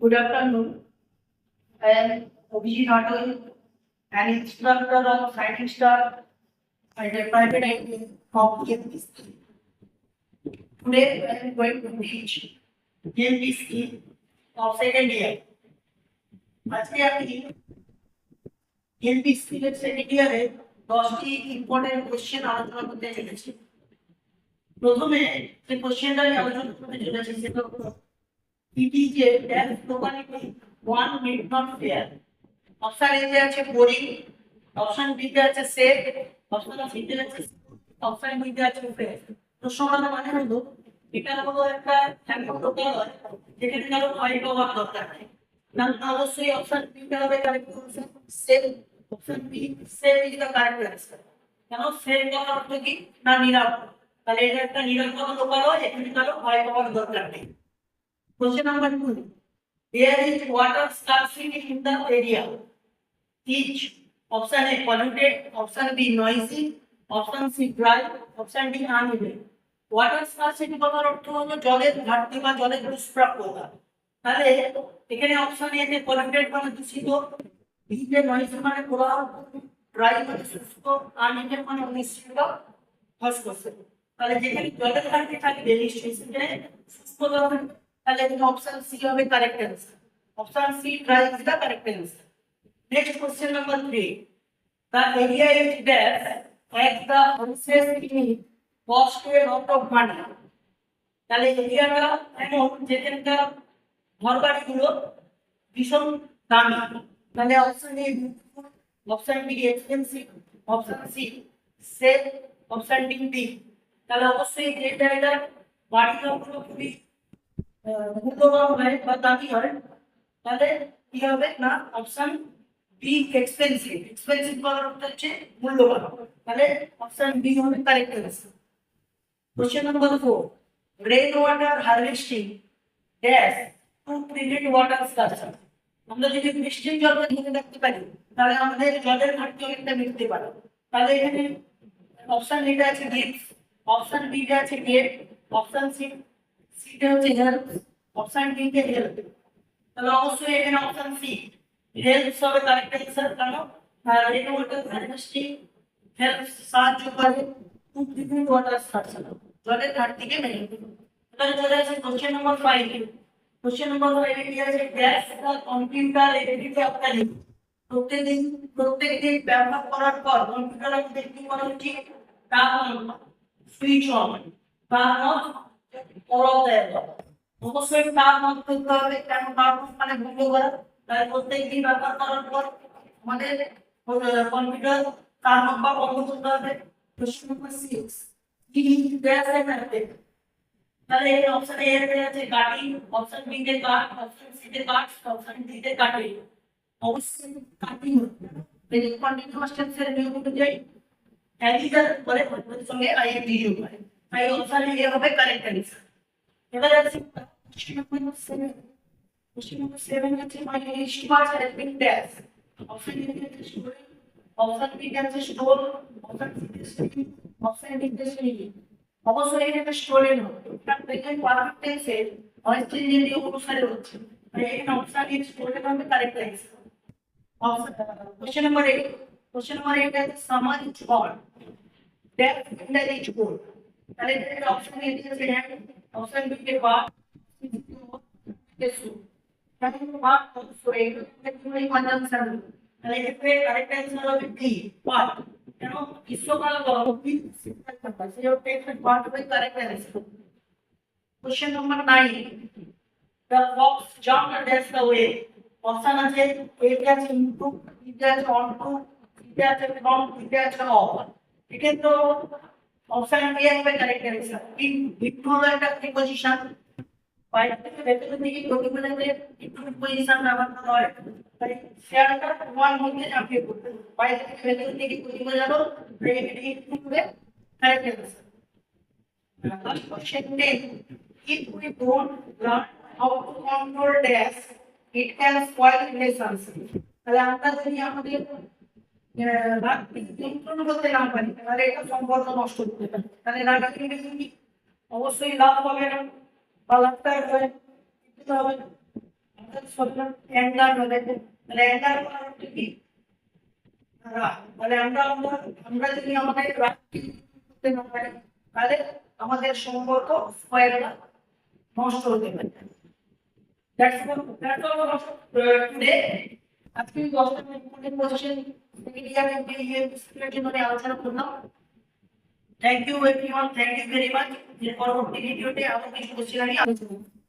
Good afternoon. I am Abhijit Rathore, an instructor of Shining Star at a private IIT of KMPC. Today I am going to teach KMPC of second year. আজকে আমি KMPC এর second ইয়ারে 10টি important question আলোচনা করতে চলেছি। প্রথমে যে কোশ্চেনটা আমি আলোচনা করতে চলেছি সেটা হলো it is a test probability one need not fair. Option A আছে বোরিং, অপশন বি তে আছে সেফ, অপশন সি তে আছে, অপশন ডি তে আছে ফেয়ার। তো সমান মানে হলো এটা হলো একটা এমন লোকালয় যেখানে কারো ফাইল হওয়ার দরকার নেই। না অবশ্যই অপশন বি তে হবে correct option, safe option be safe is the correct answer. কেন সেফ এর অর্থ কি না নিরাপদ, তাহলে এটা একটা নিরাপদ লোকালয় এখানে কারো ফাইল হওয়ার দরকার নেই। Question number 2. There is water scarcity in the area. Each option A polluted, option B noisy, option C dry, option D uneven. Water scarcity কথার অর্থ হলো জলের ঘাটতি বা জলের দুষ্প্রাপ্যতা। তাহলে এখানে অপশন এ তে polluted মানে দূষিত, বি তে noisy মানে কোলাহল, dry মানে শুষ্ক, uneven মানে অনিশ্চিত বা খসখসে। তাহলে যেখানে জলের ঘাটতি থাকবে নিশ্চয়ই সেখানে শুষ্কতা হবে। তাহলে এখানে অপশন সি হবে correct answer. Option C dry is the correct answer. Next question number 3. The area is dash at the houses in it cost a lot of money. তাহলে এরিয়াটা এমন যেখানকার ঘরবাড়িগুলো ভীষণ দামি। তাহলে option A option B expensive, option C safe, option D. তাহলে অবশ্যই এটা বাড়িগুলো খুবই মূল্যবান হয় বা দামি হয়, তাহলে কি হবে না অপশন বি এক্সপেন্সিভ। এক্সপেন্সিভ বলার অর্থ হচ্ছে মূল্যবান, তাহলে অপশন বি হবে correct answer. Question number 4. Rain water harvesting dash to prevent water scarcity. আমরা যদি বৃষ্টির জলকে ধরে রাখতে পারি তাহলে আমাদের জলের ঘাটতি অনেকটা মিটতে পারে। তাহলে এখানে অপশন এ আছে ডিপস, অপশন বি আছে গেট, অপশন সি তে হচ্ছে হেল্প, অপশন ডি তে হেল্প। তাহলে অবশ্যই এখানে অপশন সি হেল্প হবে কারেক্ট অ্যান্সার। কারণ রেইন ওয়াটার হারভেস্টিং হেল্প সাহায্য করে টু প্রিভেন্ট ওয়াটার স্কারসিটি, জলের ঘাটতিকে মেটাতে। তাহলে চলে আসে কোশ্চেন নাম্বার 5। কোশ্চেন নাম্বার 5 এ কি আছে dash the computer ability of the live. প্রত্যেকদিন ব্যবহার করার পর কম্পিউটার আমাদের কি করা উচিত? Turn on, switch on, turn off, all of the above. অবশ্যই টার্ন অন করতে হবে, কারণ টার্ন অফ মানে বন্ধ করা। তাই প্রত্যেকদিন ব্যবহার করার পর আমাদের কম্পিউটার টার্ন অফ বা বন্ধ করতে হবে। Question number 6. কি ড্যাশ এখানে তাহলে এই অপশন এ এর আছে কাটিং, অপশন বি তে কাট, অপশন সি তে কাট, অপশন ডি তে কাটিং। অবশ্যই কাটিং এই কন্টিনিউয়াস টেন্সের নিয়ম অনুযায়ী অ্যাডিটার পরে ভার্বের সঙ্গে আইএনজি যোগ হয়, তাই অপশন এ হবে কারেক্ট অ্যান্সার। এবারে আছে কোশ্চেন নাম্বার 7। কোশ্চেন নাম্বার 7 আছে my student has been dash. Option A আছে স্টুডেন্ট, অপশন বি আছে স্টোর, অপশন সি আছে স্টুডেন্ট, অপশন ডি আছে স্টুডেন্ট। অবশ্যই এখানে স্টোরেন হবে, এটা প্রেজেন্ট পারফেক্ট টেন্সে অনেকদিন যদি অনুসারে হচ্ছে, তাই এখানে অপশন এ স্টোরেন হবে correct answer. Question number 8. Question number 8 is summer is hot. Depth winter is cold. তাহলে এর অপশন এ দিয়েছে হ্যান্ড, অপশন বি তে বাট, সি তে সু। তাহলে বাট সরি এটা কি কনজাংশন, তাহলে এক্ষেত্রে কারেক্ট অ্যান্সার হবে ডি বাট। কেন গ্রীষ্মকাল গরম দিন শীতকাল ঠান্ডা, সেই ক্ষেত্রে বাট হবে correct answer. Question number 9. The fox jumped dash the way. Option আছে এ তে আছে ইনটু, বি তে আছে অনটু, সি তে আছে ফ্রম, ডি তে আছে অফ। এটা তো অপশন বি হবে কারেক্ট অ্যান্সার। ইনটু হলো একটা প্রিপজিশন, বাইরে থেকে ভেতরের দিকে গতি বোঝাতে ইনটু প্রিপজিশন ব্যবহার করা হয়। তাই শেয়ারটা ওয়ান মধ্যে চাপিয়ে পড়বে, বাইরে থেকে ভেতরের দিকে গতি বোঝালো, তাই এটা ইনটু হবে correct answer. Last question 10. If we don't learn how to control dash, it can spoil relationship. তাহলে আমরা যদি আমাদের রাগকে নিয়ন্ত্রণ করতে না পারি তাহলে এটা সম্পর্ক নষ্ট করতে পারে। তাহলে রাগাকে কি অবশ্যই লাভ হবে না বা লাভটা হবে অ্যাঙ্গার হবে, তাহলে অ্যাঙ্গার মানে কি? মানে আমরা যদি আমাদের রাগ করতে না পারি, তাহলে আমাদের সম্পর্ক স্কয়ার নষ্ট হতে পারে। That's all of today. আজকে 10টা ইম্পর্টেন্ট কোশ্চেন মিডিয়া জন্য আমি আলোচনা করলাম। Thank you everyone, thank you very much. এর পরবর্তী ভিডিওতে আরো কিছু কোশ্চেন আমি আলোচনা করব।